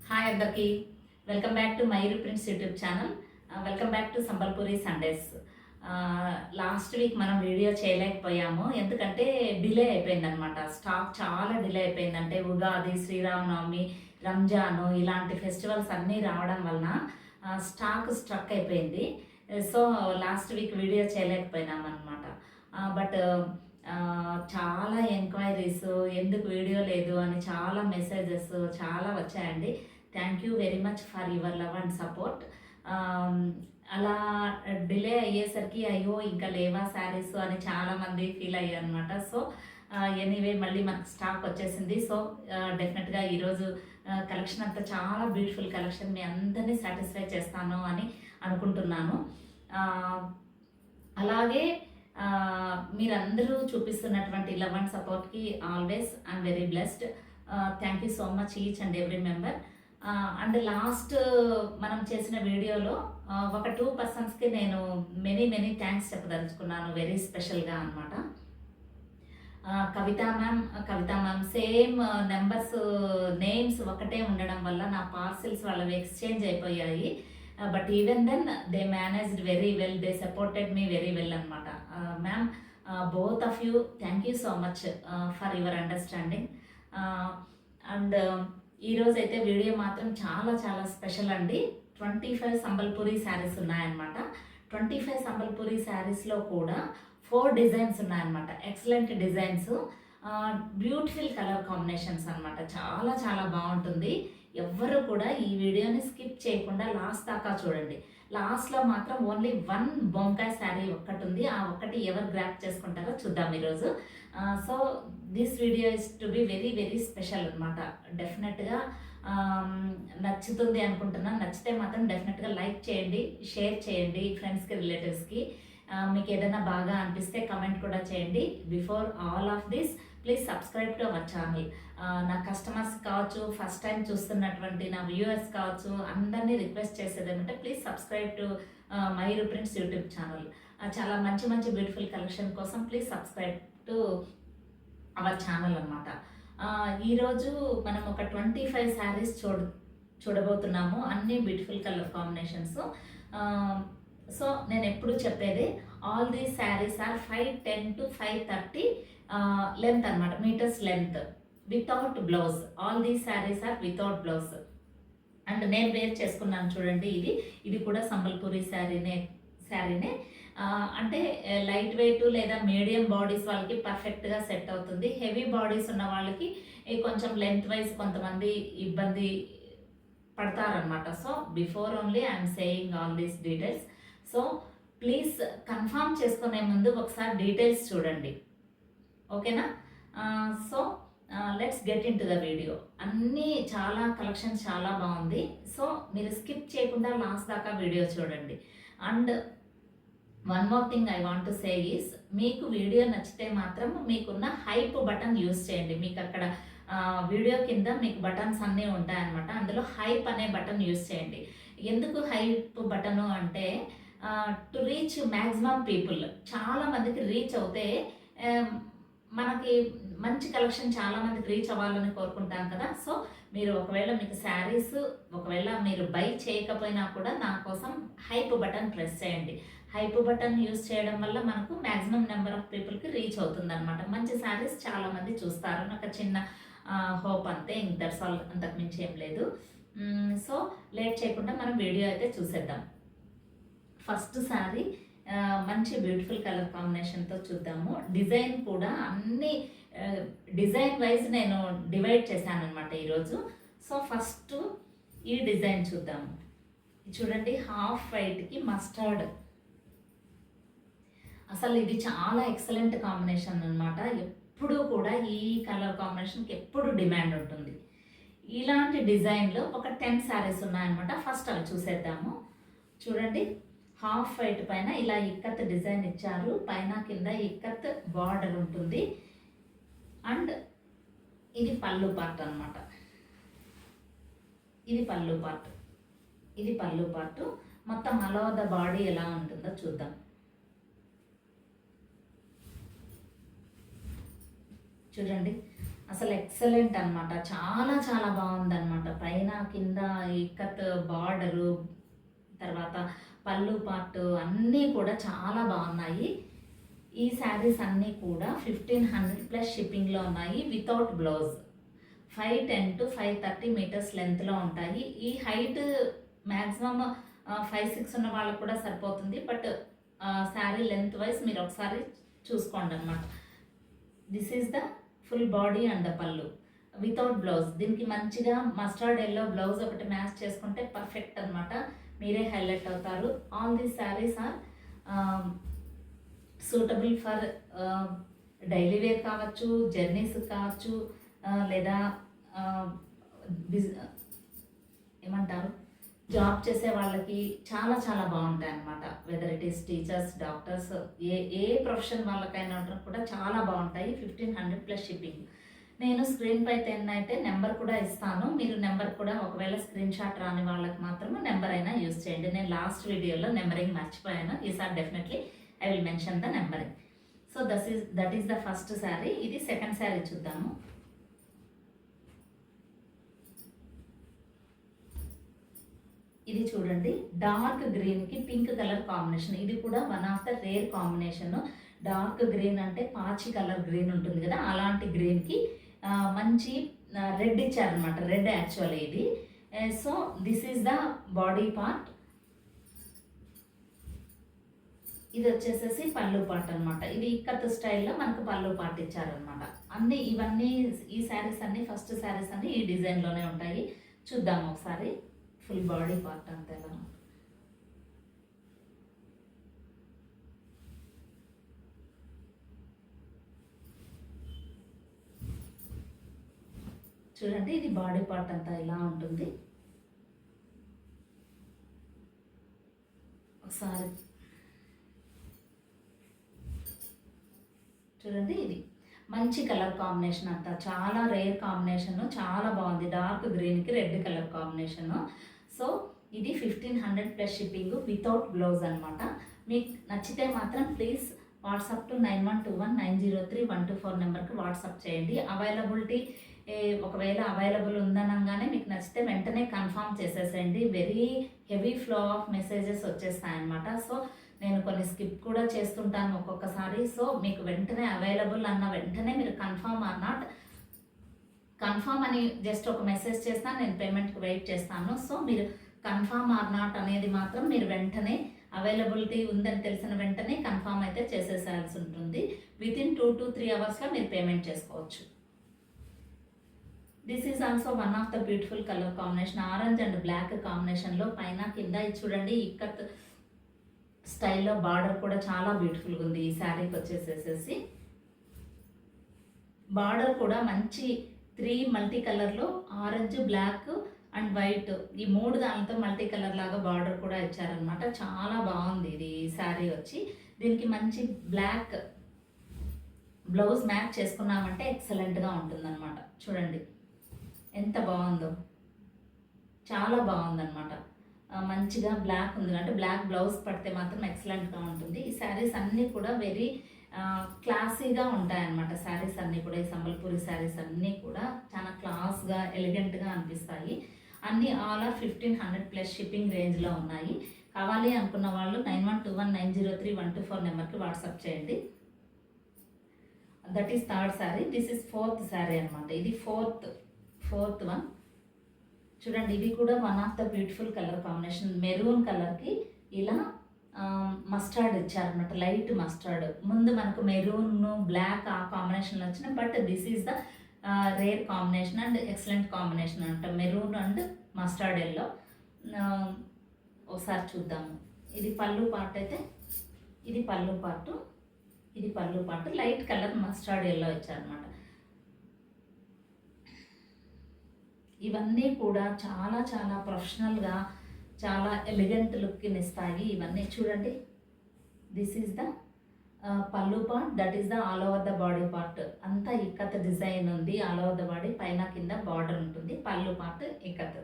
Hi అందరికీ, welcome back to మైరు prints YouTube channel. Welcome back to Sambalpuri Sundays. Last week మనం video చేయలేకపోయాము, ఎందుకంటే delay అయిపోయిందనమాట. స్టాక్ చాలా డిలే అయిపోయింది. అంటే ఉగాది, శ్రీరామనవమి, రంజాను ఇలాంటి ఫెస్టివల్స్ అన్నీ రావడం వలన స్టాక్ స్ట్రక్ అయిపోయింది. సో లాస్ట్ వీక్ వీడియో చేయలేకపోయినాం అనమాట. బట్ చాలా ఎంక్వైరీస్, ఎందుకు వీడియో లేదు అని చాలా మెసేజెస్ చాలా వచ్చాయండి. Thank you very much for your love and support. అలా డిలే అయ్యేసరికి అయ్యో ఇంకా లేవా శారీస్ అని చాలామంది ఫీల్ అయ్యారు అనమాట. సో ఎనీవే మళ్ళీ మనకు స్టాక్ వచ్చేసింది. సో డెఫినెట్గా ఈరోజు కలెక్షన్ అంతా చాలా బ్యూటిఫుల్ కలెక్షన్, మీ అందరినీ సాటిస్ఫై చేస్తాను అని అనుకుంటున్నాను. అలాగే మీరందరూ చూపిస్తున్నటువంటి లవ్ అండ్ సపోర్ట్కి always I'm very blessed. Thank you so much each and every member. And last మనం చేసిన వీడియోలో ఒక 2 పర్సన్స్కి నేను మెనీ థ్యాంక్స్ చెప్పదలుచుకున్నాను, వెరీ స్పెషల్గా అనమాట. Kavitha ma'am same numbers, names ఒకటే ఉండడం వల్ల నా పార్సిల్స్ వాళ్ళవి ఎక్స్చేంజ్ అయిపోయాయి. But even then they managed very well, they supported me very well అనమాట. Ma'am, both of you thank you so much for your understanding. And ఈరోజు అయితే వీడియో మాత్రం చాలా చాలా స్పెషల్ అండి. 25 సంబల్పూరి శారీస్ ఉన్నాయన్నమాట. 25 సంబల్పూరి శారీస్లో కూడా 4 డిజైన్స్ ఉన్నాయన్నమాట. Excellent designs, beautiful colour combinations అనమాట. చాలా చాలా బాగుంటుంది. ఎవ్వరు కూడా ఈ వీడియోని స్కిప్ చేయకుండా లాస్ట్ దాకా చూడండి. లాస్ట్లో మాత్రం ఓన్లీ 1 బొంకాయ శారీ ఒక్కటి ఉంది. ఆ ఒక్కటి ఎవరు గ్రాప్ చేసుకుంటారో చూద్దాం ఈరోజు. So this video is to be very very special అనమాట. డెఫినెట్గా నచ్చుతుంది అనుకుంటున్నాను. నచ్చితే మాత్రం డెఫినెట్గా లైక్ చేయండి, షేర్ చేయండి ఫ్రెండ్స్కి, రిలేటివ్స్కి. మీకు ఏదైనా బాగా అనిపిస్తే కమెంట్ కూడా చేయండి. Before all of this please subscribe to our channel. నా కస్టమర్స్ కావచ్చు, ఫస్ట్ టైం చూస్తున్నటువంటి నా వ్యూవర్స్ కావచ్చు, అందరినీ రిక్వెస్ట్ చేసేది ఏమంటే please subscribe to మైరు prints YouTube channel. చాలా మంచి మంచి బ్యూటిఫుల్ కలెక్షన్ కోసం please subscribe to our channel అనమాట. ఈరోజు మనం ఒక 25 శారీస్ చూడబోతున్నాము, అన్నీ బ్యూటిఫుల్ కలర్ కాంబినేషన్స్. సో నేను ఎప్పుడు చెప్పేది, all these saris are 510 to 530 length అనమాట, metres length, without blouse. All these saris are without blouse. And నేను వేర్ చేసుకున్నాను చూడండి, ఇది కూడా సంబల్పూరి శారీనే. అంటే లైట్ వెయిట్ లేదా మీడియం బాడీస్ వాళ్ళకి పర్ఫెక్ట్గా సెట్ అవుతుంది. హెవీ బాడీస్ ఉన్న వాళ్ళకి కొంచెం లెంత్ వైజ్ కొంతమంది ఇబ్బంది పడతారనమాట. So before only I'm saying all these details. So please confirm చేసుకునే ముందు ఒకసారి డీటెయిల్స్ చూడండి, ఓకేనా? So let's get into the video. అన్నీ చాలా కలెక్షన్ చాలా బాగుంది. సో మీరు స్కిప్ చేయకుండా లాస్ట్ దాకా వీడియో చూడండి. And one more thing I want to say is, మీకు వీడియో నచ్చితే మాత్రం మీకున్న హైప్ బటన్ యూస్ చేయండి. మీకు అక్కడ వీడియో కింద మీకు బటన్స్ అన్నీ ఉంటాయన్నమాట. అందులో హైప్ అనే బటన్ యూస్ చేయండి. ఎందుకు హైప్ బటను అంటే టు రీచ్ మ్యాక్సిమం పీపుల్, చాలా మందికి రీచ్ అవుతే మనకి మంచి కలెక్షన్ చాలా మందికి రీచ్ అవ్వాలని కోరుకుంటాం కదా. సో మీరు ఒకవేళ మీకు శారీస్ ఒకవేళ మీరు బై చేయకపోయినా కూడా నా కోసం హైప్ బటన్ ప్రెస్ చేయండి. హైప్ బటన్ యూస్ చేయడం వల్ల మనకు మ్యాక్సిమం నెంబర్ ఆఫ్ పీపుల్కి రీచ్ అవుతుంది అనమాట. మంచి శారీస్ చాలామంది చూస్తారు. నాకు చిన్న హోప్ అంతే, దట్స్ ఆల్, అంతకుమించి ఏం లేదు. సో లేట్ చేయకుండా మనం వీడియో అయితే చూసేద్దాం. ఫస్ట్ శారీ మంచి బ్యూటిఫుల్ కలర్ కాంబినేషన్తో చూద్దాము. డిజైన్ కూడా అన్ని డిజైన్ వైజ్ నేను డివైడ్ చేశాను అనమాట ఈరోజు. సో ఫస్ట్ ఈ డిజైన్ చూద్దాము. చూడండి, హాఫ్ వైట్కి మస్టర్డ్. అసలు ఇది చాలా ఎక్సలెంట్ కాంబినేషన్ అనమాట. ఎప్పుడు కూడా ఈ కలర్ కాంబినేషన్కి ఎప్పుడు డిమాండ్ ఉంటుంది. ఇలాంటి డిజైన్లో ఒక 10 శారీస్ ఉన్నాయన్నమాట. ఫస్ట్ అవి చూసేద్దాము. చూడండి, హాఫ్ వైట్ పైన ఇలా ఇక్కత్ డిజైన్ ఇచ్చారు. పైన కింద ఇక్కత్ బార్డర్ ఉంటుంది. అండ్ ఇది పళ్ళు పార్ట్ అనమాట. ఇది పళ్ళు పార్ట్. మొత్తం ఆల్ ఓవర్ ద బాడీ ఎలా ఉంటుందో చూద్దాం. చూడండి, అసలు ఎక్సలెంట్ అనమాట. చాలా చాలా బాగుందన్నమాట. పైన కింద ఇక్కత్ బార్డరు, తర్వాత పళ్ళు పార్ట్ అన్నీ కూడా చాలా బాగున్నాయి. ఈ శారీస్ అన్నీ కూడా 1500 ప్లస్ షిప్పింగ్లో ఉన్నాయి, వితౌట్ బ్లౌజ్. 510 to 530 మీటర్స్ లెంత్లో ఉంటాయి. ఈ హైట్ మ్యాక్సిమమ్ 5'6" ఉన్న వాళ్ళకు కూడా సరిపోతుంది. బట్ శారీ లెంత్ వైజ్ మీరు ఒకసారి చూసుకోండి అనమాట. This is the full body and the pallu without blouse. దీనికి మంచిగా మస్టర్డ్ ఎల్లో బ్లౌజ్ ఒకటి మ్యాచ్ చేసుకుంటే పర్ఫెక్ట్ అనమాట. మీరే హైలైట్ అవుతారు. All these saris are suitable for daily wear కావచ్చు, జర్నీస్ కావచ్చు, లేదా ఏమంటారు జాబ్ చేసే వాళ్ళకి చాలా చాలా బాగుంటాయి అన్నమాట. Whether it is teachers, doctors, A profession వాళ్ళకైనా కూడా చాలా బాగుంటాయి. 1500 ప్లస్ షిప్పింగ్. నేను స్క్రీన్ పై 10 అయితే నెంబర్ కూడా ఇస్తాను. మీరు నెంబర్ కూడా ఒకవేళ స్క్రీన్ షాట్ రాని వాళ్ళకి మాత్రమే నెంబర్ అయినా యూజ్ చేయండి. నేను లాస్ట్ వీడియోలో నెంబరింగ్ మర్చిపోయాను. ఈసారి definitely I will mention the numbering. So that is the first sari. ఇది సెకండ్ శారీ చూద్దాము. ఇది చూడండి, డార్క్ గ్రీన్కి పింక్ కలర్ కాంబినేషన్. ఇది కూడా one of the rare combination. Dark green అంటే పాచి కలర్ గ్రీన్ ఉంటుంది కదా, అలాంటి గ్రీన్కి మంచి రెడ్ ఇచ్చారనమాట. రెడ్ యాక్చువల్లీ ఇది. So this is the body part. ఇది వచ్చేసేసి పళ్ళు పార్ట్ అనమాట. ఇది ఇక్కత్ స్టైల్లో మనకు పళ్ళు పార్ట్ ఇచ్చారనమాట. అన్నీ ఇవన్నీ ఈ శారీస్ అన్నీ ఫస్ట్ శారీస్ అన్నీ ఈ డిజైన్లోనే ఉంటాయి. చూద్దాము ఒకసారి ఫుల్ బాడీ పార్ట్ అంతా ఎలా ఉంటుంది. చూడండి, ఇది బాడీ పార్ట్ అంతా ఇలా ఉంటుంది. ఒకసారి చూడండి, ఇది మంచి కలర్ కాంబినేషన్ అంతా చాలా రేర్ కాంబినేషన్, చాలా బాగుంది. డార్క్ గ్రీన్కి రెడ్ కలర్ కాంబినేషన్. సో ఇది 1500 ప్లస్ షిప్పింగ్ వితౌట్ బ్లౌజ్ అనమాట. మీకు నచ్చితే మాత్రం ప్లీజ్ వాట్సాప్ టు 9121903124 నెంబర్కి వాట్సాప్ చేయండి. అవైలబిలిటీ ఒకవేళ అవైలబుల్ ఉందనగానే మీకు నచ్చితే వెంటనే కన్ఫర్మ్ చేసేసేయండి. Very heavy flow of messages వచ్చేస్తాయన్నమాట. సో నేను కొన్ని స్కిప్ కూడా చేస్తుంటాను ఒక్కొక్కసారి. సో మీకు వెంటనే అవైలబుల్ అన్న వెంటనే మీరు కన్ఫర్మ్ ఆర్ నాట్, కన్ఫర్మ్ అని జస్ట్ ఒక మెసేజ్ చేస్తా, నేను పేమెంట్కి వెయిట్ చేస్తాను. సో మీరు కన్ఫర్మ్ ఆర్ నాట్ అనేది మాత్రం మీరు వెంటనే అవైలబిలిటీ ఉందని తెలిసిన వెంటనే కన్ఫర్మ్ అయితే చేసేసాల్సి ఉంటుంది. వితిన్ 2 to 3 అవర్స్లో మీరు పేమెంట్ చేసుకోవచ్చు. This is also one of the beautiful colour combination. Orange and black కాంబినేషన్లో పైన కింద ఇది చూడండి, ఇక్కత్ స్టైల్లో బార్డర్ కూడా చాలా బ్యూటిఫుల్గా ఉంది. ఈ శారీకి వచ్చేసేసి బార్డర్ కూడా మంచి 3 మల్టీ కలర్లో ఆరెంజ్, బ్లాక్ అండ్ వైట్, ఈ 3 దానితో మల్టీ కలర్ లాగా బార్డర్ కూడా ఇచ్చారనమాట. చాలా బాగుంది ఇది శారీ వచ్చి. దీనికి మంచి బ్లాక్ బ్లౌజ్ మ్యాచ్ చేసుకున్నామంటే ఎక్సలెంట్గా ఉంటుందన్నమాట. చూడండి ఎంత బాగుందో, చాలా బాగుందన్నమాట. మంచిగా బ్లాక్ ఉంది అంటే బ్లాక్ బ్లౌజ్ పడితే మాత్రం ఎక్సలెంట్గా ఉంటుంది. ఈ శారీస్ అన్నీ కూడా వెరీ క్లాసీగా ఉంటాయన్నమాట. శారీస్ అన్నీ కూడా, ఈ సంబల్పూరి శారీస్ అన్నీ కూడా చాలా క్లాస్గా ఎలిగెంట్గా అనిపిస్తాయి. అన్నీ ఆల్ ఆర్ 1500 ప్లస్ షిప్పింగ్ రేంజ్లో ఉన్నాయి. కావాలి అనుకున్న వాళ్ళు 9121903124 నెంబర్కి వాట్సాప్ చేయండి. That is third sari. This is fourth sari అనమాట. ఇది ఫోర్త్ వన్. చూడండి, ఇది కూడా one of the beautiful colour combination. Maroon కలర్కి ఇలా మస్టర్డ్ ఇచ్చారనమాట, లైట్ మస్టర్డ్. ముందు మనకు మెరూన్, బ్లాక్ ఆ కాంబినేషన్లో వచ్చిన, but this is the rare combination and excellent combination అనమాట. Maroon and mustard yellow. ఒకసారి చూద్దాము. ఇది పళ్ళు పార్ట్ అయితే, ఇది పళ్ళు పార్ట్, ఇది పళ్ళు part. Light colour mustard yellow ఇచ్చారనమాట. ఇవన్నీ కూడా చాలా చాలా ప్రొఫెషనల్గా, చాలా ఎలిగెంట్ లుక్ని ఇస్తాయి ఇవన్నీ. చూడండి, దిస్ ఈజ్ ద పళ్ళు part, that is the all over the body part. అంతా ఇక్కత్ డిజైన్ ఉంది. ఆల్ ఓవర్ ద బాడీ, పైన కింద బార్డర్ ఉంటుంది. పళ్ళు పార్ట్ ఇక్కత్.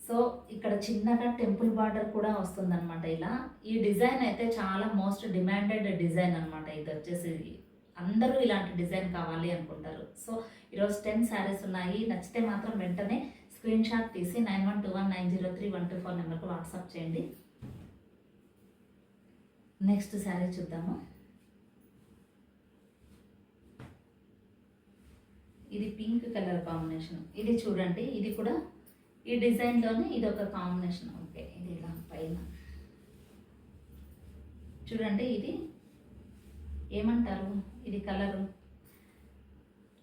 సో ఇక్కడ చిన్నగా టెంపుల్ బార్డర్ కూడా వస్తుందన్నమాట. ఇలా ఈ డిజైన్ అయితే చాలా మోస్ట్ డిమాండెడ్ డిజైన్ అనమాట. ఇది వచ్చేసి అందరూ ఇలాంటి డిజైన్ కావాలి అనుకుంటారు. సో ఈరోజు 10 శారీస్ ఉన్నాయి. నచ్చితే మాత్రం వెంటనే స్క్రీన్ షాట్ తీసి 9121903124 నెంబర్కి వాట్సాప్ చేయండి. నెక్స్ట్ శారీ చూద్దాము. ఇది పింక్ కలర్ కాంబినేషన్. ఇది చూడండి, ఇది కూడా ఈ డిజైన్లోనే ఇది ఒక కాంబినేషన్. ఓకే, ఇది ఇలా పైన చూడండి, ఇది ఏమంటారు, ఇది కలరు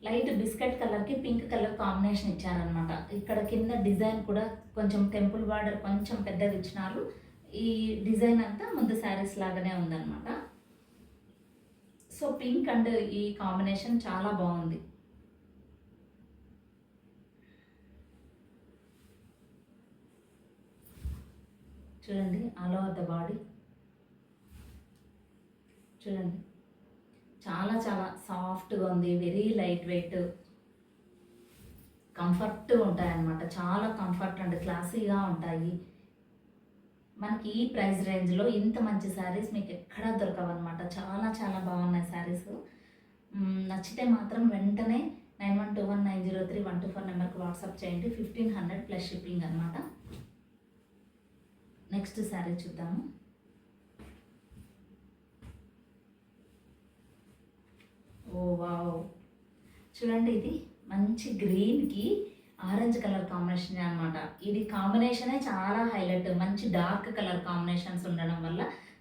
లైట్ బిస్కెట్ కలర్కి పింక్ కలర్ కాంబినేషన్ ఇచ్చారనమాట. ఇక్కడ కింద డిజైన్ కూడా కొంచెం టెంపుల్ బార్డర్ కొంచెం పెద్దది ఇచ్చినారు. ఈ డిజైన్ అంతా ముందు శారీస్ లాగానే ఉందన్నమాట. సో పింక్ అండ్ ఈ కాంబినేషన్ చాలా బాగుంది. చూడండి, ఆల్ ఓవర్ ద బాడీ చూడండి, చాలా చాలా సాఫ్ట్గా ఉంది. వెరీ లైట్ వెయిట్, కంఫర్ట్ ఉంటాయన్నమాట. చాలా కంఫర్ట్ అండ్ క్లాసీగా ఉంటాయి. మనకి ఈ ప్రైస్ రేంజ్లో ఇంత మంచి శారీస్ మీకు ఎక్కడా దొరకవన్నమాట. చాలా చాలా బాగున్నాయి శారీస్. నచ్చితే మాత్రం వెంటనే 9121903124 నెంబర్కి వాట్సాప్ చేయండి. 1500 ప్లస్ షిప్పింగ్ అనమాట. నెక్స్ట్ శారీ చూద్దాము. ఓ వావ్, చూడండి, ఇది మంచి గ్రీన్కి ఆరెంజ్ కలర్ కాంబినేషన్ అనమాట. ఇది కాంబినేషనే చాలా హైలైట్. మంచి డార్క్ కలర్ కాంబినేషన్స్ ఉండడం వల్ల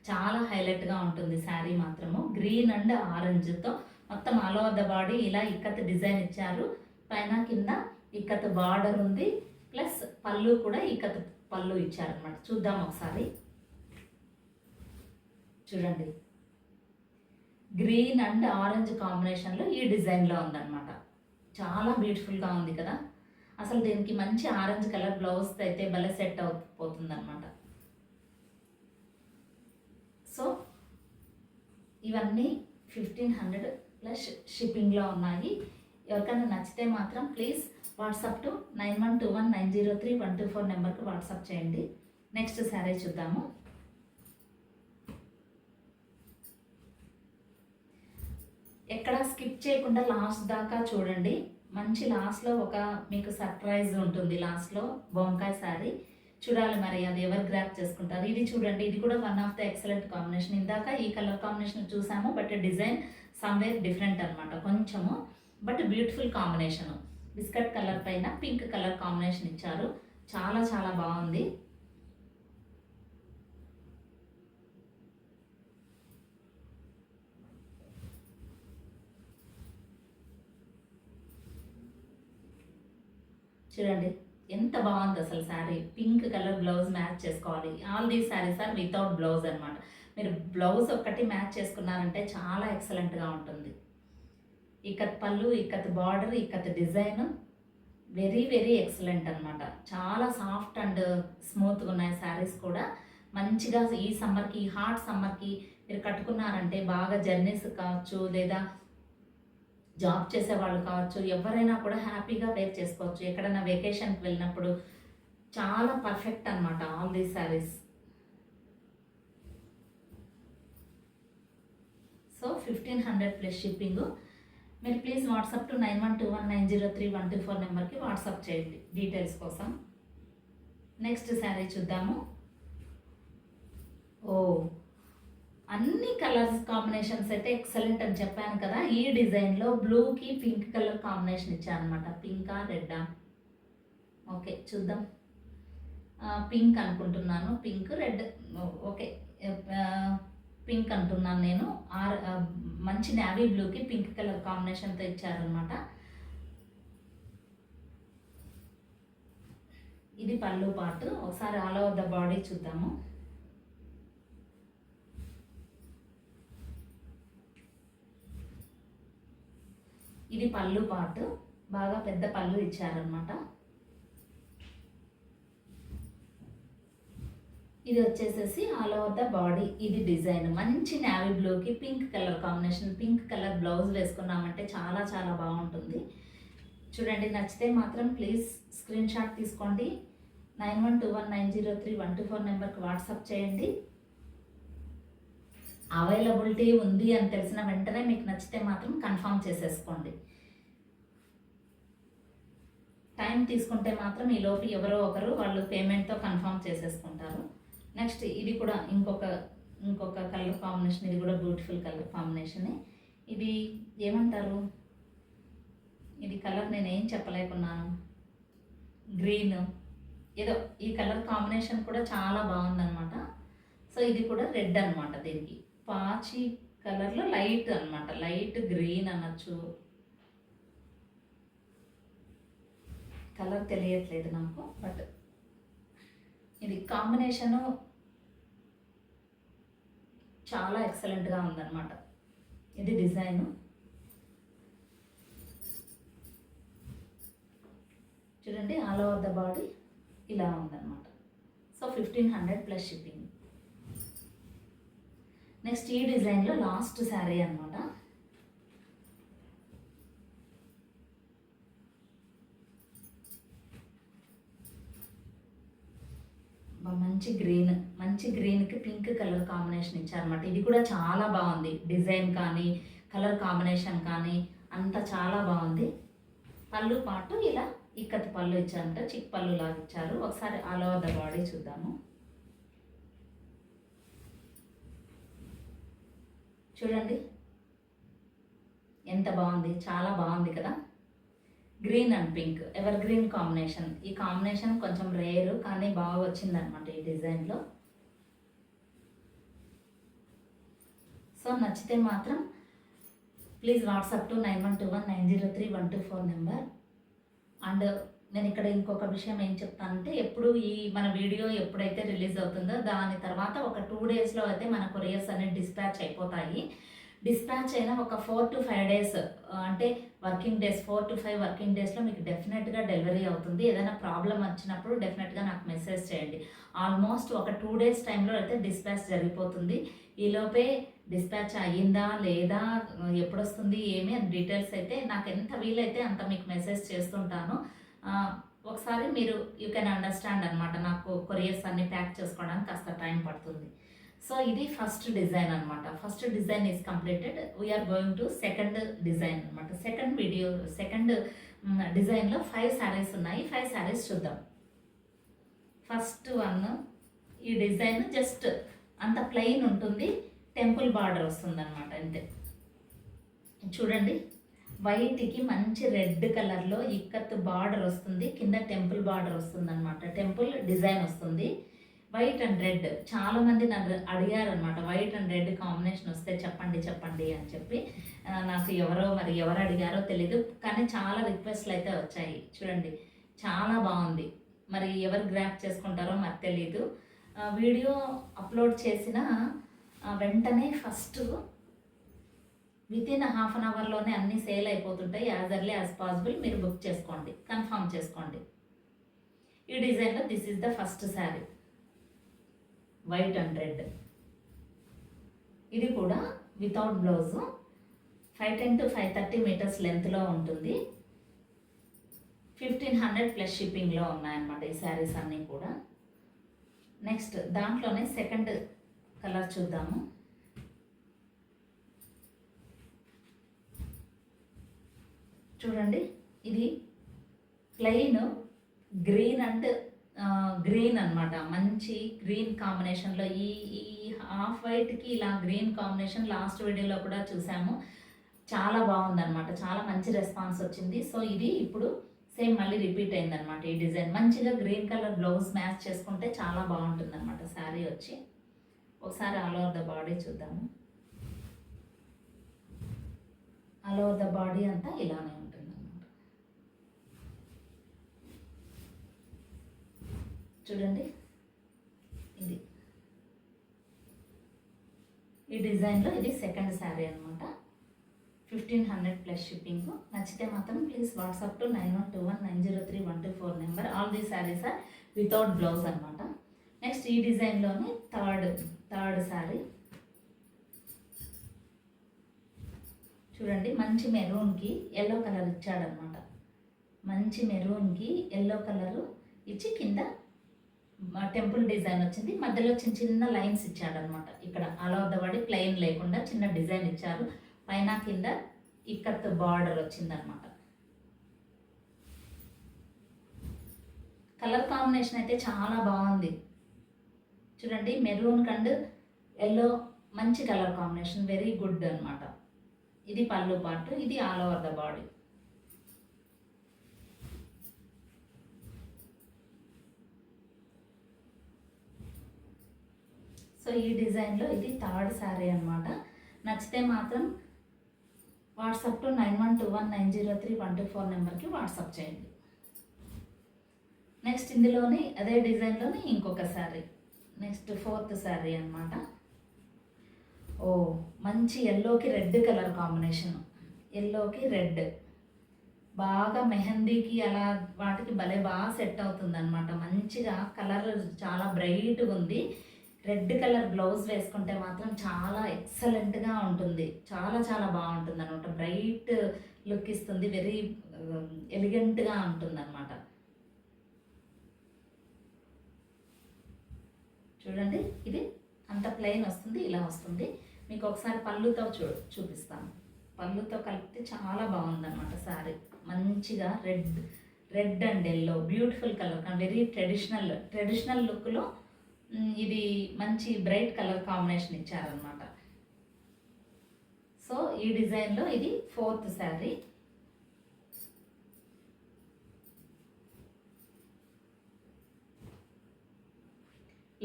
చాలా హైలైట్గా ఉంటుంది శారీ మాత్రము. గ్రీన్ అండ్ ఆరెంజ్తో మొత్తం ఆల్ ఓవర్ ద బాడీ ఇలా ఇక్కత్ డిజైన్ ఇచ్చారు. పైన కింద ఇక్కత్ బార్డర్ ఉంది, ప్లస్ పళ్ళు కూడా ఇక్కత్ పళ్ళు ఇచ్చారనమాట. చూద్దాం ఒకసారి. చూడండి, గ్రీన్ అండ్ ఆరెంజ్ కాంబినేషన్లో ఈ డిజైన్లో ఉందన్నమాట. చాలా బ్యూటిఫుల్గా ఉంది కదా. అసలు దీనికి మంచి ఆరెంజ్ కలర్ బ్లౌజ్ అయితే భలే సెట్ అవుతుంది అనమాట. సో ఇవన్నీ 1500 ప్లస్ షిప్పింగ్లో ఉన్నాయి. ఎవరికైనా నచ్చితే మాత్రం ప్లీజ్ వాట్సాప్ టు 9121903124 నెంబర్కి వాట్సాప్ చేయండి. నెక్స్ట్ శారీ చూద్దాము. ఎక్కడ స్కిప్ చేయకుండా లాస్ట్ దాకా చూడండి. మంచి లాస్ట్లో ఒక మీకు సర్ప్రైజ్ ఉంటుంది. లాస్ట్లో బొంకాయ శారీ చూడాలి, మరి అది ఎవరు గ్రాప్ చేసుకుంటారు. ఇది చూడండి, ఇది కూడా one of the excellent combination. ఇందాక ఈ కలర్ కాంబినేషన్ చూసాము, బట్ డిజైన్ సమ్వేర్ డిఫరెంట్ అనమాట కొంచెము, but beautiful combination. Biscuit colour పైన పింక్ కలర్ కాంబినేషన్ ఇచ్చారు. చాలా చాలా బాగుంది. చూడండి ఎంత బాగుంది అసలు sari. Pink colour blouse match చేసుకోవాలి. All these saris are without blouse అనమాట. మీరు బ్లౌజ్ ఒక్కటి మ్యాచ్ చేసుకున్నారంటే చాలా ఎక్సలెంట్గా ఉంటుంది. ఇక్కత్ పళ్ళు, ikat border, ikat design very very excellent అనమాట. చాలా సాఫ్ట్ అండ్ స్మూత్గా ఉన్నాయి శారీస్ కూడా. మంచిగా ఈ సమ్మర్కి, ఈ హాట్ సమ్మర్కి మీరు కట్టుకున్నారంటే బాగా జర్నీస్ కావచ్చు, లేదా జాబ్ చేసే వాళ్ళు కావచ్చు, ఎవరైనా కూడా హ్యాపీగా వేర్ చేసుకోవచ్చు. ఎక్కడైనా వెకేషన్కి వెళ్ళినప్పుడు చాలా పర్ఫెక్ట్ అనమాట all these saris. So 1500 plus shipping. మీరు ప్లీజ్ వాట్సాప్ టు 9121903124 నెంబర్కి వాట్సాప్ చేయండి డీటెయిల్స్ కోసం. నెక్స్ట్ శారీ చూద్దాము. ఓ, అన్ని కలర్స్ కాంబినేషన్స్ అయితే ఎక్సలెంట్ అని చెప్పాను కదా. ఈ డిజైన్లో బ్లూకి పింక్ కలర్ కాంబినేషన్ ఇచ్చాను అనమాట. పింకా రెడ్డా, ఓకే చూద్దాం. పింక్ అనుకుంటున్నాను, పింక్ రెడ్, ఓకే పింక్ అంటున్నాను నేను. మంచి నేవీ బ్లూకి పింక్ కలర్ కాంబినేషన్తో ఇచ్చారనమాట. ఇది పళ్ళు పార్ట్. ఒకసారి ఆల్ ఓవర్ ద బాడీ చూద్దాము. ఇది పళ్ళు పార్ట్, బాగా పెద్ద పళ్ళు ఇచ్చారనమాట. ఇది వచ్చేసేసి ఆల్ ఓవర్ ద బాడీ ఇది డిజైన్. మంచి నేవీ బ్లూకి pink colour combination, pink colour blouse వేసుకున్నామంటే చాలా చాలా బాగుంటుంది. చూడండి, నచ్చితే మాత్రం ప్లీజ్ స్క్రీన్ షాట్ తీసుకోండి. 9121903124 నెంబర్కి వాట్సాప్ చేయండి. అవైలబిలిటీ ఉంది అని తెలిసిన వెంటనే మీకు నచ్చితే మాత్రం కన్ఫర్మ్ చేసేసుకోండి. టైం తీసుకుంటే మాత్రం ఈలోపు ఎవరో ఒకరు వాళ్ళు పేమెంట్తో కన్ఫర్మ్ చేసేసుకుంటారు. నెక్స్ట్ ఇది కూడా ఇంకొక కలర్ కాంబినేషన్. ఇది కూడా బ్యూటిఫుల్ కలర్ కాంబినేషనే. ఇది ఏమంటారు, ఇది కలర్ నేనేం చెప్పలేకున్నాను, గ్రీన్ ఏదో. ఈ కలర్ కాంబినేషన్ కూడా చాలా బాగుందన్నమాట. సో ఇది కూడా రెడ్ అనమాట. దీనికి పాచి కలర్లో లైట్ అనమాట, లైట్ గ్రీన్ అనొచ్చు. కలర్ తెలియట్లేదు నాకు, బట్ ఇది కాంబినేషను చాలా ఎక్సలెంట్గా ఉందన్నమాట. ఇది డిజైను. చూడండి, ఆల్ ఓవర్ ద బాడీ ఇలా ఉందన్నమాట. So 1500 plus shipping. నెక్స్ట్ ఈ డిజైన్లో లాస్ట్ శారీ అనమాట. మంచి గ్రీన్కి పింక్ కలర్ కాంబినేషన్ ఇచ్చారన్నమాట. ఇది కూడా చాలా బాగుంది. డిజైన్ కానీ కలర్ కాంబినేషన్ కానీ అంతా చాలా బాగుంది. పళ్ళు పాటు ఇలా ఇక్కత్ పళ్ళు ఇచ్చారంట, చిక్ పళ్ళు లాగా ఇచ్చారు. ఒకసారి ఆల్ ఓవర్ ద బాడీ చూద్దాము. చూడండి ఎంత బాగుంది, చాలా బాగుంది కదా. Green and pink ever green combination. ఈ కాంబినేషన్ కొంచెం రేరు కానీ బాగా వచ్చిందనమాట ఈ డిజైన్లో. సో నచ్చితే మాత్రం please WhatsApp to 9121903124 number. And నేను ఇక్కడ ఇంకొక విషయం ఏం చెప్తానంటే, ఎప్పుడు మన వీడియో ఎప్పుడైతే రిలీజ్ అవుతుందో దాని తర్వాత ఒక 2 డేస్లో అయితే మన కొరియర్స్ అనేవి డిస్పాచ్ అయిపోతాయి. డిస్పాచ్ అయిన ఒక 4 to 5 డేస్ అంటే వర్కింగ్ డేస్, 4 to 5 వర్కింగ్ డేస్లో మీకు డెఫినెట్గా డెలివరీ అవుతుంది. ఏదైనా ప్రాబ్లం వచ్చినప్పుడు డెఫినెట్గా నాకు మెసేజ్ చేయండి. ఆల్మోస్ట్ ఒక 2 డేస్ టైంలో అయితే డిస్పాచ్ జరిగిపోతుంది. ఈలోపే డిస్పాచ్ అయ్యిందా లేదా, ఎప్పుడు వస్తుంది ఏమి అని డీటెయిల్స్ అయితే నాకు ఎంత వీలైతే అంత మీకు మెసేజ్ చేస్తుంటాను. ఒకసారి మీరు యూ కెన్ అండర్స్టాండ్ అనమాట, నాకు కొరియర్స్ అన్ని ప్యాక్ చేసుకోవడానికి కాస్త టైం పడుతుంది. సో ఇది ఫస్ట్ డిజైన్ అనమాట. First design is completed. We're going to second design అనమాట. సెకండ్ డిజైన్లో 5 శారీస్ ఉన్నాయి. 5 శారీస్ చూద్దాం. ఫస్ట్ వన్, ఈ డిజైన్ జస్ట్ అంత ప్లెయిన్ ఉంటుంది, టెంపుల్ బార్డర్ వస్తుంది అనమాట అంతే. చూడండి, వైట్కి మంచి రెడ్ కలర్లో ఇక్కత్ బార్డర్ వస్తుంది, కింద టెంపుల్ బార్డర్ వస్తుంది అనమాట. టెంపుల్ డిజైన్ వస్తుంది. White and red. చాలామంది నన్ను అడిగారు అనమాట, వైట్ అండ్ రెడ్ కాంబినేషన్ వస్తే చెప్పండి అని చెప్పి. నాకు ఎవరు అడిగారో తెలీదు, కానీ చాలా రిక్వెస్ట్లు అయితే వచ్చాయి. చూడండి చాలా బాగుంది. మరి ఎవరు గ్రాప్ చేసుకుంటారో మరి తెలీదు. వీడియో అప్లోడ్ చేసిన వెంటనే ఫస్ట్ వితిన్ హాఫ్ అన్ అవర్లోనే అన్నీ సేల్ అయిపోతుంటాయి. యాజ్ ఎర్లీ యాజ్ పాసిబుల్ మీరు బుక్ చేసుకోండి, కన్ఫర్మ్ చేసుకోండి. ఈ డిజైన్లో this is the first sari, white and red. ఇది కూడా వితౌట్ బ్లౌజు, 510 to 530 మీటర్స్ లెంత్లో ఉంటుంది. 1500 ప్లస్ షిప్పింగ్లో ఉన్నాయన్నమాట ఈ శారీస్ అన్నీ కూడా. నెక్స్ట్ దాంట్లోనే సెకండ్ కలర్ చూద్దాము. చూడండి, ఇది ప్లెయిన్ గ్రీన్ అండ్ గ్రీన్ అనమాట. మంచి గ్రీన్ కాంబినేషన్లో ఈ హాఫ్ వైట్కి ఇలా గ్రీన్ కాంబినేషన్ లాస్ట్ వీడియోలో కూడా చూసాము. చాలా బాగుందన్నమాట, చాలా మంచి రెస్పాన్స్ వచ్చింది. సో ఇది ఇప్పుడు సేమ్ మళ్ళీ రిపీట్ అయిందనమాట ఈ డిజైన్. మంచిగా గ్రీన్ కలర్ బ్లౌజ్ మ్యాచ్ చేసుకుంటే చాలా బాగుంటుంది అనమాట శారీ వచ్చి. ఒకసారి ఆల్ ఓవర్ ద బాడీ చూద్దాము. ఆల్ ఓవర్ ద బాడీ అంతా ఇలానే ఉంటుంది అనమాట. చూడండి, ఇది ఈ డిజైన్లో ఇది సెకండ్ శారీ అనమాట. 1500 ప్లస్ షిప్పింగ్. నచ్చితే మాత్రం please WhatsApp to 9121903124 number. All these saris are without blouse అనమాట. నెక్స్ట్ ఈ డిజైన్లోనే థర్డ్ శారీ. చూడండి, మంచి మెరూన్కి ఎల్లో కలర్ ఇచ్చాడనమాట. మంచి మెరూన్కి ఎల్లో కలరు ఇచ్చి కింద టెంపుల్ డిజైన్ వచ్చింది. మధ్యలో చిన్న చిన్న లైన్స్ ఇచ్చాడనమాట. ఇక్కడ all over the body plain లేకుండా చిన్న డిజైన్ ఇచ్చారు. పైన కింద ఇక్కత్ బార్డర్ వచ్చిందనమాట. కలర్ కాంబినేషన్ అయితే చాలా బాగుంది చూడండి. మెరూన్ అండ్ ఎల్లో మంచి కలర్ కాంబినేషన్, వెరీ గుడ్ అనమాట. ఇది పళ్ళు పార్ట్, ఇది all over the body. So ఈ డిజైన్లో ఇది థర్డ్ శారీ అనమాట. నచ్చితే మాత్రం వాట్సాప్ టు 9121903124 నెంబర్కి వాట్సాప్ చేయండి. నెక్స్ట్ ఇందులోని అదే డిజైన్లోని ఇంకొక శారీ, నెక్స్ట్ ఫోర్త్ శారీ అనమాట. ఓ మంచి ఎల్లోకి రెడ్ కలర్ కాంబినేషన్, ఎల్లోకి రెడ్ బాగా మెహందీకి అలా వాటికి భలే బాగా సెట్ అవుతుంది అనమాట. మంచిగా కలర్ చాలా బ్రైట్గా ఉంది. రెడ్ కలర్ బ్లౌజ్ వేసుకుంటే మాత్రం చాలా ఎక్సలెంట్గా ఉంటుంది, చాలా చాలా బాగుంటుంది అనమాట. బ్రైట్ లుక్ ఇస్తుంది, వెరీ ఎలిగెంట్గా ఉంటుంది అనమాట. చూడండి, ఇది అంత ప్లెయిన్ వస్తుంది, ఇలా వస్తుంది. మీకు ఒకసారి పళ్ళుతో చూపిస్తాను. పళ్ళుతో కలిపితే చాలా బాగుందన్నమాట శారీ. మంచిగా red and yellow beautiful colour, very traditional లుక్లో ఇది మంచి బ్రైట్ కలర్ కాంబినేషన్ ఇచ్చారనమాట. సో ఈ డిజైన్లో ఇది ఫోర్త్ శారీ.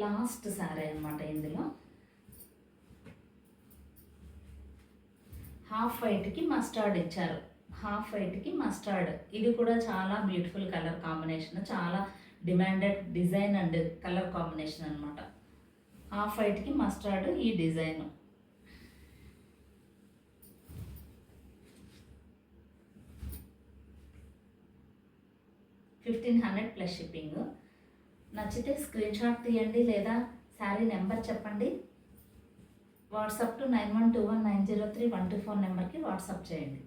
లాస్ట్ శారీ అనమాట. ఇందులో హాఫ్ వైట్కి మస్టర్డ్ ఇచ్చారు, హాఫ్ వైట్కి మస్టర్డ్. ఇది కూడా చాలా బ్యూటిఫుల్ కలర్ కాంబినేషన్, చాలా demanded design and colour combination అనమాట. హాఫ్ వైట్కి మస్టర్డ్ ఈ డిజైన్. $1500 plus shipping. నచ్చితే స్క్రీన్ షాట్ తీయండి లేదా శారీ నెంబర్ చెప్పండి. వాట్సాప్ టు 9121903124 నెంబర్కి వాట్సాప్ చేయండి.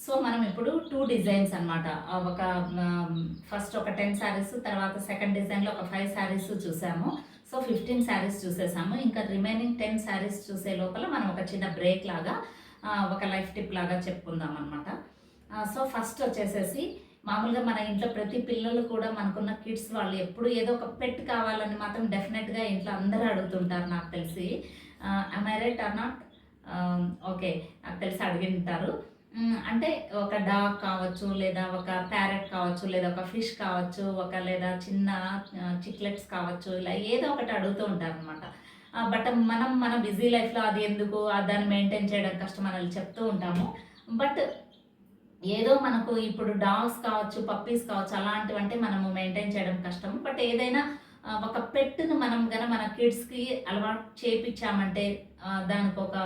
సో మనం ఇప్పుడు 2 డిజైన్స్ అనమాట. ఒక ఫస్ట్ ఒక 10 శారీస్, తర్వాత సెకండ్ డిజైన్లో ఒక 5 శారీస్ చూసాము. సో 15 శారీస్ చూసేసాము. ఇంకా రిమైనింగ్ 10 శారీస్ చూసే లోపల మనం ఒక చిన్న బ్రేక్ లాగా, ఒక లైఫ్ టిప్ లాగా చెప్పుకుందాం అనమాట. సో ఫస్ట్ వచ్చేసేసి మామూలుగా మన ఇంట్లో ప్రతి పిల్లలు కూడా, మనకున్న కిడ్స్ వాళ్ళు ఎప్పుడు ఏదో ఒక పెట్ కావాలని మాత్రం డెఫినెట్గా ఇంట్లో అందరూ అడుగుతుంటారు నాకు తెలిసి. am I right or not? Okay, నాకు తెలిసి అడిగింటారు. అంటే ఒక డాగ్ కావచ్చు, లేదా ఒక ప్యారెట్ కావచ్చు, లేదా ఒక ఫిష్ కావచ్చు, లేదా చిన్న చిక్లెట్స్ కావచ్చు, ఇలా ఏదో ఒకటి అడుగుతూ ఉంటారు అనమాట. బట్ మన బిజీ లైఫ్లో అది ఎందుకు, దాన్ని మెయింటైన్ చేయడం కష్టం అని చెప్తూ ఉంటాము. బట్ ఏదో మనకు ఇప్పుడు డాగ్స్ కావచ్చు, పప్పీస్ కావచ్చు, అలాంటివంటే మనము మెయింటైన్ చేయడం కష్టం. బట్ ఏదైనా ఒక పెట్ను మనం మన కిడ్స్కి అలవాటు చేపించామంటే, దానికి ఒక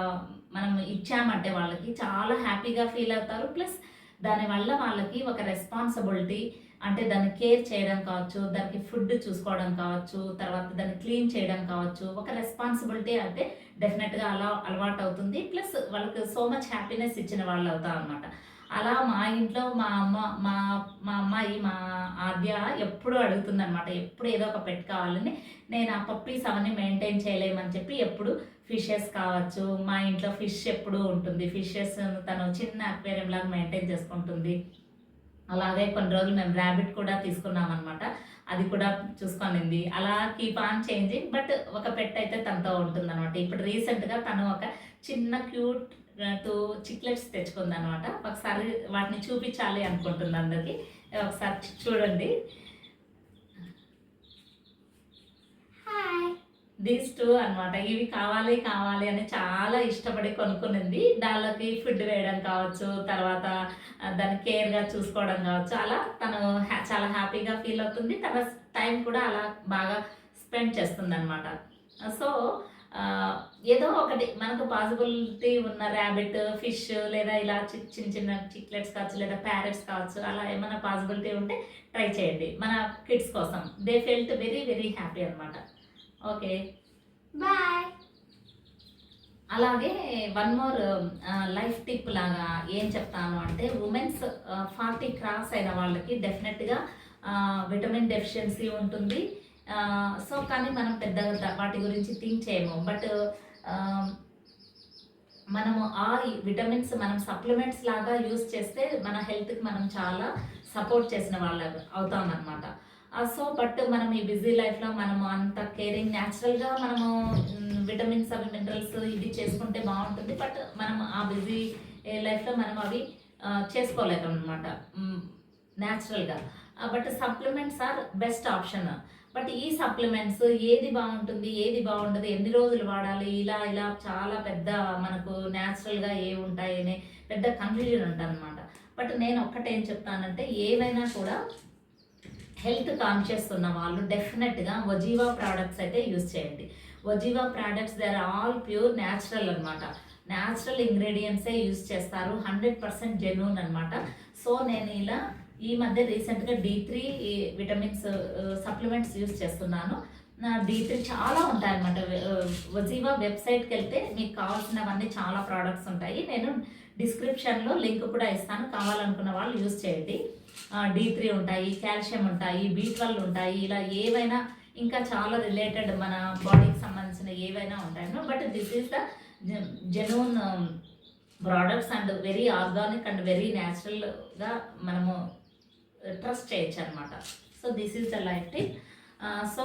మనం ఇచ్చామంటే వాళ్ళకి చాలా హ్యాపీగా ఫీల్ అవుతారు. ప్లస్ దానివల్ల వాళ్ళకి ఒక రెస్పాన్సిబిలిటీ, అంటే దాన్ని కేర్ చేయడం కావచ్చు, దానికి ఫుడ్ చూసుకోవడం కావచ్చు, తర్వాత దాన్ని క్లీన్ చేయడం కావచ్చు, ఒక రెస్పాన్సిబిలిటీ అంటే డెఫినెట్గా అలవాటు అవుతుంది. ప్లస్ వాళ్ళకి సో మచ్ హ్యాపీనెస్ ఇచ్చిన వాళ్ళు అవుతారు అనమాట. అలా మా ఇంట్లో మా అమ్మాయి మా ఆద్య ఎప్పుడు అడుగుతుంది అనమాట. ఎప్పుడు ఏదో ఒక పెట్ కావాలని. నేను ఆ పప్పీస్ అవన్నీ మెయింటైన్ చేయలేమని చెప్పి ఎప్పుడు ఫిషెస్ కావచ్చు, మా ఇంట్లో ఫిష్ ఎప్పుడు ఉంటుంది, ఫిషెస్ తను చిన్న అక్వేరియం లాగా మెయింటైన్ చేసుకుంటుంది. అలాగే కొన్ని రోజులు మేము ర్యాబిట్ కూడా తీసుకున్నాం అనమాట, అది కూడా చూసుకొనింది. అలా కీప్ ఆన్ చేంజింగ్. బట్ ఒక పెట్ అయితే తనతో ఉంటుంది అనమాట. ఇప్పుడు రీసెంట్గా తను ఒక చిన్న క్యూట్ 2 చిక్లెట్స్ తెచ్చుకుంది అనమాట. ఒకసారి వాటిని చూపించాలి అనుకుంటుంది అందరికి. ఒకసారి చూడండి. దీస్ 2 అనమాట. ఇవి కావాలి అని చాలా ఇష్టపడి కొనుక్కునింది. దానికి ఫుడ్ వేయడం కావచ్చు, తర్వాత దాన్ని కేర్గా చూసుకోవడం కావచ్చు, అలా తను చాలా హ్యాపీగా ఫీల్ అవుతుంది. తన టైం కూడా అలా బాగా స్పెండ్ చేస్తుంది అనమాట. సో ఏదో ఒకటి మనకు పాసిబిలిటీ ఉన్న ర్యాబిట్, ఫిష్, లేదా ఇలా చిన్న చిక్లెట్స్ కావచ్చు, లేదా ప్యారెట్స్ కావచ్చు, అలా ఏమైనా పాసిబిలిటీ ఉంటే ట్రై చేయండి మన కిడ్స్ కోసం. They felt very very happy అనమాట. Okay, bye. అలాగే వన్ మోర్ లైఫ్ టిప్ లాగా ఏం చెప్తాను అంటే, ఉమెన్స్ 40 క్రాస్ అయిన వాళ్ళకి డెఫినెట్గా విటమిన్ డెఫిషియన్సీ ఉంటుంది. సో కానీ మనం పెద్దగా వాటి గురించి థింక్ చేయము. బట్ మనము ఆ విటమిన్స్ మనం సప్లిమెంట్స్ లాగా యూస్ చేస్తే మన హెల్త్కి మనం చాలా సపోర్ట్ చేసిన వాళ్ళు అవుతాం అనమాట. సో బట్ మనం ఈ బిజీ లైఫ్లో మనము అంత కేరింగ్ న్యాచురల్గా మనము విటమిన్స్ అవి మినరల్స్ ఇది చేసుకుంటే బాగుంటుంది. బట్ మనం ఆ బిజీ లైఫ్లో మనం అవి చేసుకోలేకనమాట న్యాచురల్గా. But supplements are best option. But ఈ సప్లిమెంట్స్ ఏది బాగుంటుంది ఏది బాగుండదు ఎన్ని రోజులు వాడాలి ఇలా ఇలా చాలా పెద్ద మనకు న్యాచురల్గా ఏ ఉంటాయి అనే పెద్ద కన్ఫ్యూజన్ ఉంటుంది అనమాట. బట్ నేను ఒక్కటేం చెప్తానంటే ఏవైనా కూడా హెల్త్ కాన్షియస్ ఉన్న వాళ్ళు డెఫినెట్గా వజీవా ప్రోడక్ట్స్ అయితే యూజ్ చేయండి. Vajeeva products they are all pure natural అనమాట. న్యాచురల్ ఇంగ్రీడియంట్సే యూజ్ చేస్తారు, 100% జెన్యూన్ అనమాట. సో నేను ఇలా ఈ మధ్య రీసెంట్గా D3 విటమిన్స్ సప్లిమెంట్స్ యూజ్ చేస్తున్నాను. D3 చాలా ఉంటాయన్నమాట. వజీవా వెబ్సైట్కి వెళ్తే మీకు కావాల్సినవన్నీ చాలా ప్రోడక్ట్స్ ఉంటాయి. నేను డిస్క్రిప్షన్లో లింక్ కూడా ఇస్తాను, కావాలనుకున్న వాళ్ళు యూజ్ చేయండి. D3 ఉంటాయి, కాల్షియం ఉంటాయి, B12 ఉంటాయి, ఇలా ఏవైనా ఇంకా చాలా రిలేటెడ్ మన బాడీకి సంబంధించిన ఏవైనా ఉంటాయి. But this is the genuine products and very organic and very న్యాచురల్గా మనము ట్రస్ట్ చేయొచ్చు అనమాట. So this is the life tip. So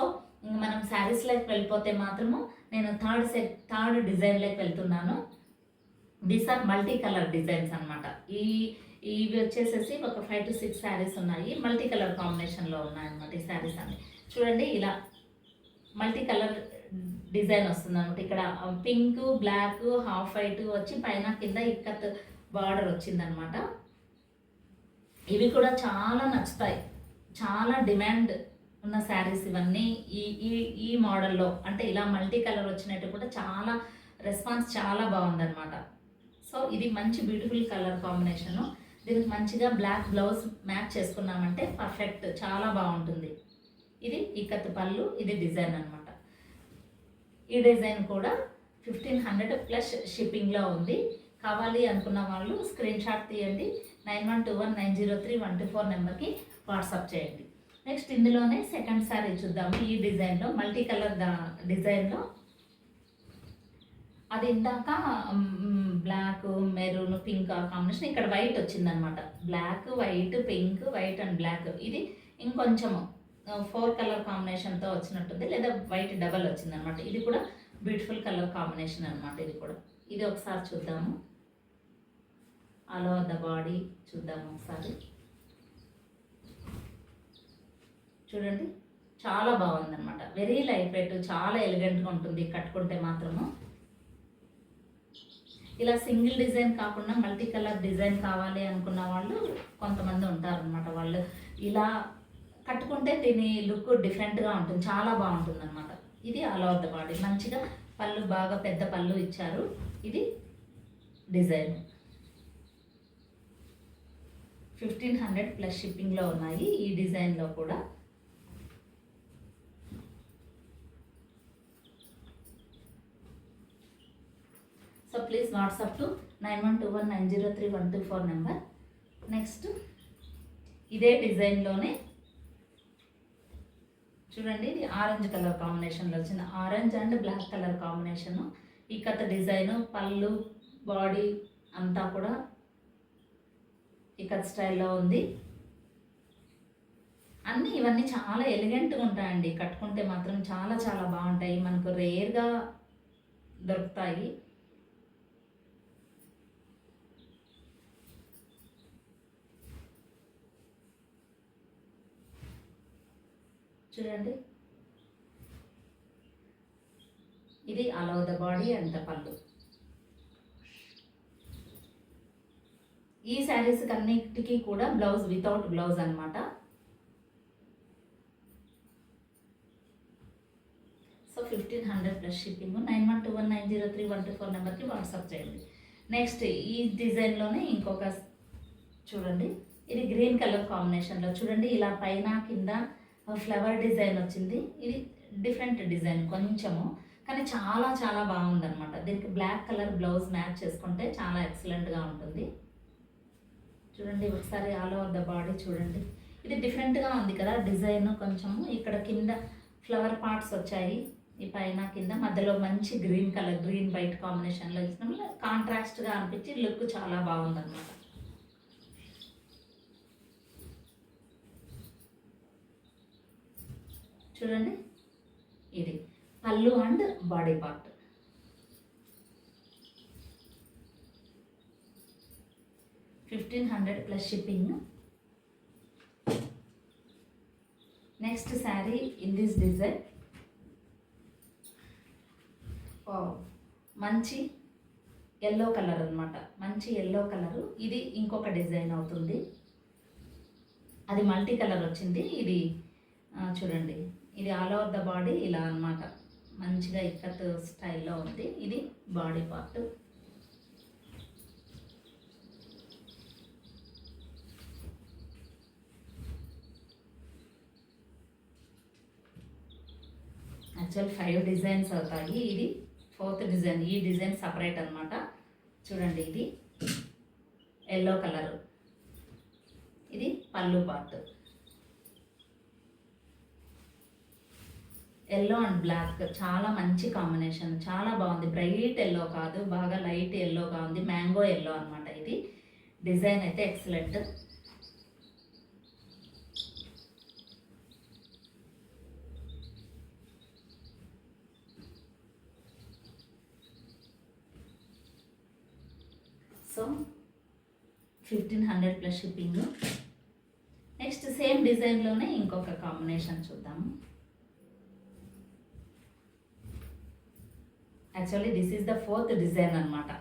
మనం శారీస్లోకి వెళ్ళిపోతే మాత్రము నేను థర్డ్ డిజైన్లోకి వెళ్తున్నాను. These are multi colour designs అనమాట. ఇవి వచ్చేసేసి ఒక 5 to 6 శారీస్ ఉన్నాయి, మల్టీ కలర్ కాంబినేషన్లో ఉన్నాయన్నమాట ఈ శారీస్ అన్ని. చూడండి ఇలా మల్టీ కలర్ డిజైన్ వస్తుంది అనమాట. ఇక్కడ పింక్, బ్లాక్, హాఫ్ వైట్ వచ్చి పైన కింద ఇక్కత్ బార్డర్ వచ్చిందనమాట. ఇవి కూడా చాలా నచ్చుతాయి, చాలా డిమాండ్ ఉన్న శారీస్ ఇవన్నీ. ఈ ఈ ఈ మోడల్లో అంటే ఇలా మల్టీ కలర్ వచ్చినట్టు కూడా చాలా రెస్పాన్స్ చాలా బాగుందన్నమాట. సో ఇది మంచి బ్యూటిఫుల్ కలర్ కాంబినేషను. దీనికి మంచిగా బ్లాక్ బ్లౌజ్ మ్యాచ్ చేసుకున్నామంటే పర్ఫెక్ట్, చాలా బాగుంటుంది. ఇది ఇక్కత్ పళ్ళు, ఇది డిజైన్ అనమాట. ఈ డిజైన్ కూడా 1500 ప్లస్ షిప్పింగ్లో ఉంది. కావాలి అనుకున్న వాళ్ళు స్క్రీన్ షాట్ తీయండి, 9121903124 నెంబర్కి వాట్సాప్ చేయండి. నెక్స్ట్ ఇందులోనే సెకండ్ శారీ చూద్దాము. ఈ డిజైన్లో మల్టీ కలర్ డిజైన్లో అది ఇందాక బ్లాక్, మెరూన్, పింక్ ఆ కాంబినేషన్, ఇక్కడ వైట్ వచ్చిందనమాట. Black, white, pink, white and black. ఇది ఇంకొంచెము 4 కలర్ కాంబినేషన్తో వచ్చినట్టుంది, లేదా వైట్ డబల్ వచ్చిందనమాట. ఇది కూడా బ్యూటిఫుల్ కలర్ కాంబినేషన్ అనమాట. ఇది ఒకసారి చూద్దాము. ఆల్ ఓవర్ ద బాడీ చూద్దాము ఒకసారి. చూడండి చాలా బాగుందన్నమాట. వెరీ లైట్ వెయిట్, చాలా ఎలిగెంట్గా ఉంటుంది కట్టుకుంటే మాత్రము. ఇలా సింగిల్ డిజైన్ కాకుండా మల్టీ కలర్ డిజైన్ కావాలి అనుకున్న వాళ్ళు కొంతమంది ఉంటారనమాట. వాళ్ళు ఇలా కట్టుకుంటే దీని లుక్ డిఫరెంట్గా ఉంటుంది, చాలా బాగుంటుంది అనమాట. ఇది ఆల్ ఓవర్ ద బాడీ, మంచిగా పళ్ళు బాగా పెద్ద పళ్ళు ఇచ్చారు. ఇది డిజైన్ 1500 ప్లస్ షిప్పింగ్లో ఉన్నాయి ఈ డిజైన్లో కూడా. So please WhatsApp to 9121903124 number. Next ఇదే డిజైన్లోనే చూడండి, ఇది ఆరెంజ్ కలర్ కాంబినేషన్లో వచ్చింది. Orange and black colour combination. ఈ కథ డిజైను, పళ్ళు, బాడీ అంతా కూడా ఇక్కత్ స్టైల్లో ఉంది. ఇవన్నీ చాలా ఎలిగెంట్గా ఉంటాయండి, కట్టుకుంటే మాత్రం చాలా చాలా బాగుంటాయి. మనకు రేర్గా దొరుకుతాయి. చూడండి, ఇది all over the body and the పళ్ళు. ఈ శారీస్ అన్నిటికీ కూడా బ్లౌజ్ వితౌట్ బ్లౌజ్ అనమాట. So 1500 plus shipping. 9121903124 నెంబర్కి వాట్సాప్ చేయండి. నెక్స్ట్ ఈ డిజైన్లోనే ఇంకొక చూడండి, ఇది గ్రీన్ కలర్ కాంబినేషన్లో. చూడండి ఇలా పైన కింద ఫ్లవర్ డిజైన్ వచ్చింది. ఇది డిఫరెంట్ డిజైన్ కొంచెము, కానీ చాలా చాలా బాగుందన్నమాట. దీనికి బ్లాక్ కలర్ బ్లౌజ్ మ్యాచ్ చేసుకుంటే చాలా ఎక్సలెంట్గా ఉంటుంది. చూడండి ఒకసారి ఆల్ ఓవర్ ద బాడీ చూడండి. ఇది డిఫరెంట్గా ఉంది కదా డిజైన్. కొంచెము ఇక్కడ కింద ఫ్లవర్ పార్ట్స్ వచ్చాయి, ఈ పైన కింద మధ్యలో మంచి గ్రీన్ కలర్, గ్రీన్ వైట్ కాంబినేషన్లో ఇచ్చినాము. కాంట్రాస్ట్గా అనిపించి లుక్ చాలా బాగుందన్నమాట. చూడండి, ఇది పళ్ళు and body part. $1,500 plus shipping. Next sari in this design. మంచి ఎల్లో కలర్ అనమాట, మంచి ఎల్లో కలరు. ఇది ఇంకొక డిజైన్ అవుతుంది, అది మల్టీ కలర్ వచ్చింది. ఇది చూడండి, ఇది ఆల్ ఓవర్ ద బాడీ ఇలా అనమాట, మంచిగా ఇక్కత్ స్టైల్లో ఉంది. ఇది బాడీ పార్ట్. యాక్చువల్ 5 డిజైన్స్ అవుతాయి, ఇది 4th డిజైన్. ఈ డిజైన్ సపరేట్ అనమాట. చూడండి, ఇది ఎల్లో కలరు, ఇది పళ్ళు పార్ట్. ఎల్లో అండ్ బ్లాక్ చాలా మంచి కాంబినేషన్, చాలా బాగుంది. బ్రైట్ ఎల్లో కాదు, బాగా లైట్ ఎల్లోగా ఉంది, మ్యాంగో ఎల్లో అనమాట. ఇది డిజైన్ అయితే excellent. So 1,500 plus shipping. Next same డిజైన్లోనే ఇంకొక కాంబినేషన్ చూద్దాము. Actually this is the 4th design అనమాట.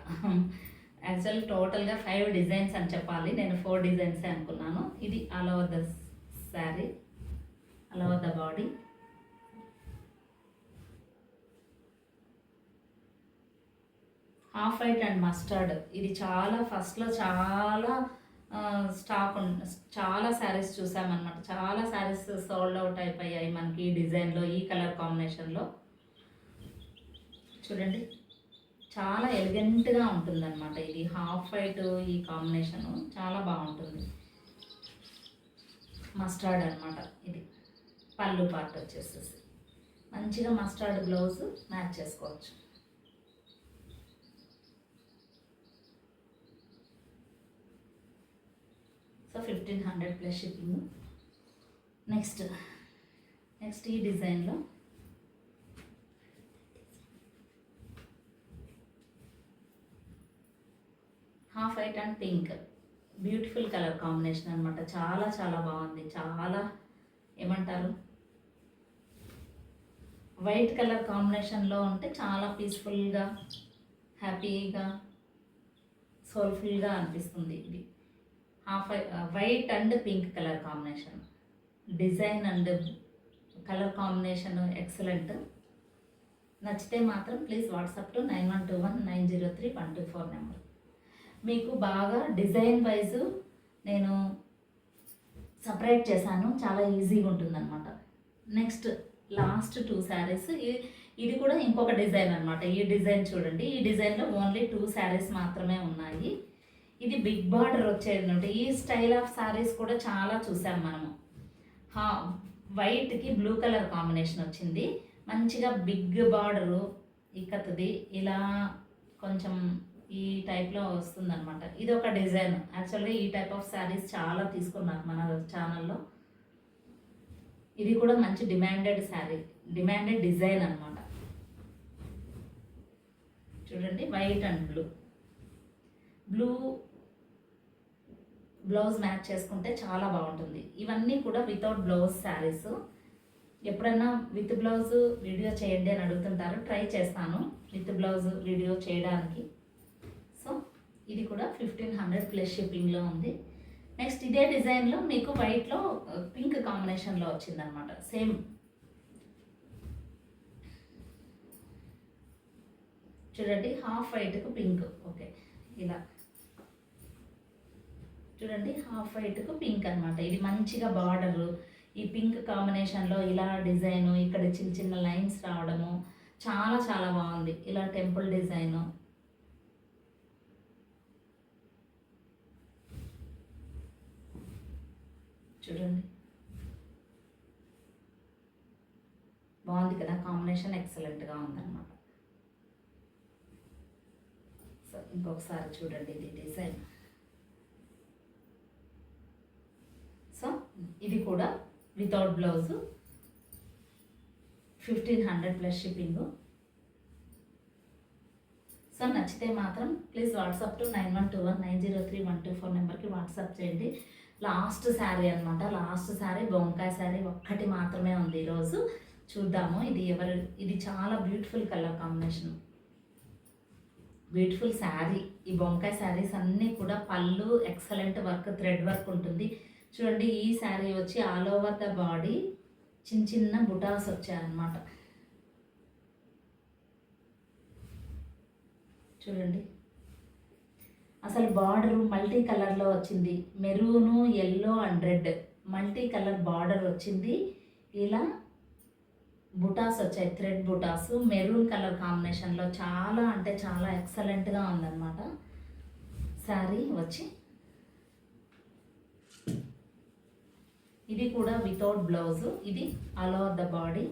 యాక్చువల్లీ టోటల్గా 5 డిజైన్స్ అని చెప్పాలి, నేను 4 డిజైన్సే అనుకున్నాను. ఇది all over the sari, all over the body. Half white and mustard. ఇది చాలా ఫస్ట్లో చాలా స్టాక్ చాలా శారీస్ చూసామన్నమాట. చాలా శారీస్ సోల్డ్ అవుట్ అయిపోయాయి మనకి ఈ డిజైన్లో, ఈ కలర్ కాంబినేషన్లో. చూడండి, చాలా ఎలిగెంట్గా ఉంటుందన్నమాట. ఇది హాఫ్ వైట్, ఈ కాంబినేషను చాలా బాగుంటుంది. మస్టర్డ్ అనమాట. ఇది పళ్ళు పార్ట్ వచ్చేసేసి మంచిగా మస్టర్డ్ బ్లౌజ్ మ్యాచ్ చేసుకోవచ్చు. So 1,500 plus shipping. నెక్స్ట్ ఈ డిజైన్లో half white and pink, beautiful colour combination అనమాట. చాలా చాలా బాగుంది. చాలా ఏమంటారు, వైట్ కలర్ కాంబినేషన్లో ఉంటే చాలా పీస్ఫుల్గా, హ్యాపీగా, సోల్ఫుల్గా అనిపిస్తుంది. ఇది half white and pink colour combination. Design and colour combination excellent. నచ్చితే మాత్రం ప్లీజ్ వాట్సాప్ టు 9121903124 నెంబర్. మీకు బాగా డిజైన్ వైజ్ నేను సపరేట్ చేశాను, చాలా ఈజీగా ఉంటుందన్నమాట. Next last 2 saris. ఇది కూడా ఇంకొక డిజైన్ అనమాట. ఈ డిజైన్ చూడండి, ఈ డిజైన్లో ఓన్లీ 2 శారీస్ మాత్రమే ఉన్నాయి. ఇది బిగ్ బార్డర్ వచ్చేది. ఈ స్టైల్ ఆఫ్ శారీస్ కూడా చాలా చూసాం మనము. వైట్కి బ్లూ కలర్ కాంబినేషన్ వచ్చింది, మంచిగా బిగ్ బార్డరు ఇక్కతది ఇలా కొంచెం ఈ టైప్లో వస్తుందన్నమాట. ఇది ఒక డిజైన్. యాక్చువల్గా ఈ టైప్ ఆఫ్ శారీస్ చాలా తీసుకున్నారు మన ఛానల్లో. ఇది కూడా మంచి డిమాండెడ్ శారీ, డిమాండెడ్ డిజైన్ అనమాట. చూడండి, white and blue blouse match చేసుకుంటే చాలా బాగుంటుంది. ఇవన్నీ కూడా వితౌట్ బ్లౌజ్ శారీస్. ఎప్పుడైనా విత్ బ్లౌజ్ వీడియో చేయండి అని అడుగుతుంటారు, ట్రై చేస్తాను విత్ బ్లౌజ్ వీడియో చేయడానికి. సో ఇది కూడా 1,500 ప్లస్ షిప్పింగ్లో ఉంది. నెక్స్ట్ ఇదే డిజైన్లో మీకు వైట్లో పింక్ కాంబినేషన్లో వచ్చిందనమాట. సేమ్ చూడండి, హాఫ్ వైట్కు పింక్. ఓకే, ఇలా చూడండి, హాఫ్ వైట్కు పింక్ అనమాట. ఇది మంచిగా బార్డరు, ఈ పింక్ కాంబినేషన్లో ఇలా డిజైను, ఇక్కడ చిన్న చిన్న లైన్స్ రావడము చాలా చాలా బాగుంది. ఇలా టెంపుల్ డిజైను. చూడండి, బాగుంది కదా, కాంబినేషన్ ఎక్సలెంట్గా ఉందన్నమాట. సో ఇంకొకసారి చూడండి ఇది డిజైన్. సో ఇది కూడా without blouse, 1500 plus shipping. So నచ్చితే మాత్రం ప్లీజ్ వాట్సాప్ టు 9121903124 నెంబర్కి వాట్సాప్ చేయండి. లాస్ట్ శారీ అనమాట, లాస్ట్ శారీ బొంకాయ శారీ ఒక్కటి మాత్రమే ఉంది ఈరోజు. చూద్దాము ఇది చాలా beautiful colour combination, beautiful sari. ఈ బొంకాయ శారీస్ అన్నీ కూడా పళ్ళు ఎక్సలెంట్ వర్క్, థ్రెడ్ వర్క్ ఉంటుంది. చూడండి ఈ శారీ వచ్చి ఆల్ ఓవర్ ద బాడీ చిన్న చిన్న బుటాస్ వచ్చాయన్నమాట. చూడండి అసలు బార్డరు మల్టీ కలర్లో వచ్చింది, maroon yellow and red multi colour border వచ్చింది. ఇలా బుటాస్ వచ్చాయి, థ్రెడ్ బుటాస్ మెరూన్ కలర్ కాంబినేషన్లో చాలా అంటే చాలా ఎక్సలెంట్గా ఉందన్నమాట శారీ వచ్చి. ఇది కూడా వితౌట్ బ్లౌజు, ఇది ఆల్ ఓవర్ ద బాడీ.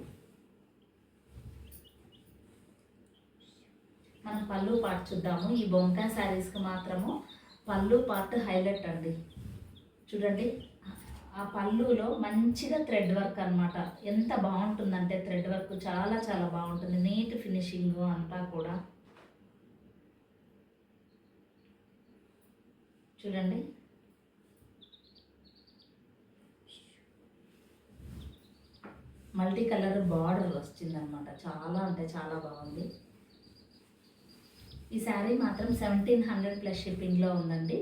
మనం పళ్ళు పార్ట్ చూద్దాము. ఈ బొంకాయ శారీస్కి మాత్రము పళ్ళు పార్ట్ హైలైట్ అండి. చూడండి ఆ పళ్ళులో మంచిగా థ్రెడ్ వర్క్ అనమాట. ఎంత బాగుంటుందంటే థ్రెడ్ వర్క్ చాలా చాలా బాగుంటుంది, నీట్ ఫినిషింగ్ అంతా కూడా. చూడండి మల్టీ కలర్ బార్డర్ వచ్చిందనమాట, చాలా అంటే చాలా బాగుంది. ఈ శారీ మాత్రం 1700 ప్లస్ షిప్పింగ్లో ఉందండి.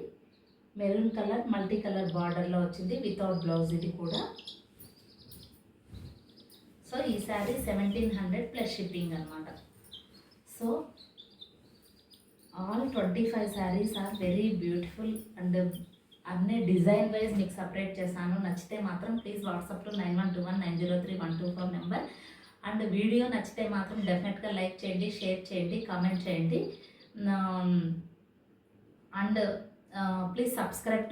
మెరూన్ కలర్ మల్టీ కలర్ బార్డర్లో వచ్చింది, వితౌట్ బ్లౌజ్ ఇది కూడా. సో ఈ శారీ 1700 ప్లస్ షిప్పింగ్ అనమాట. So all 25 sarees are very beautiful and అన్నీ డిజైన్ వైజ్ మీకు సపరేట్ చేశాను. నచ్చితే మాత్రం please WhatsApp to 9121903124 number. And video నచ్చితే మాత్రం డెఫినెట్గా లైక్ చేయండి, షేర్ చేయండి, కామెంట్ చేయండి. And please subscribe to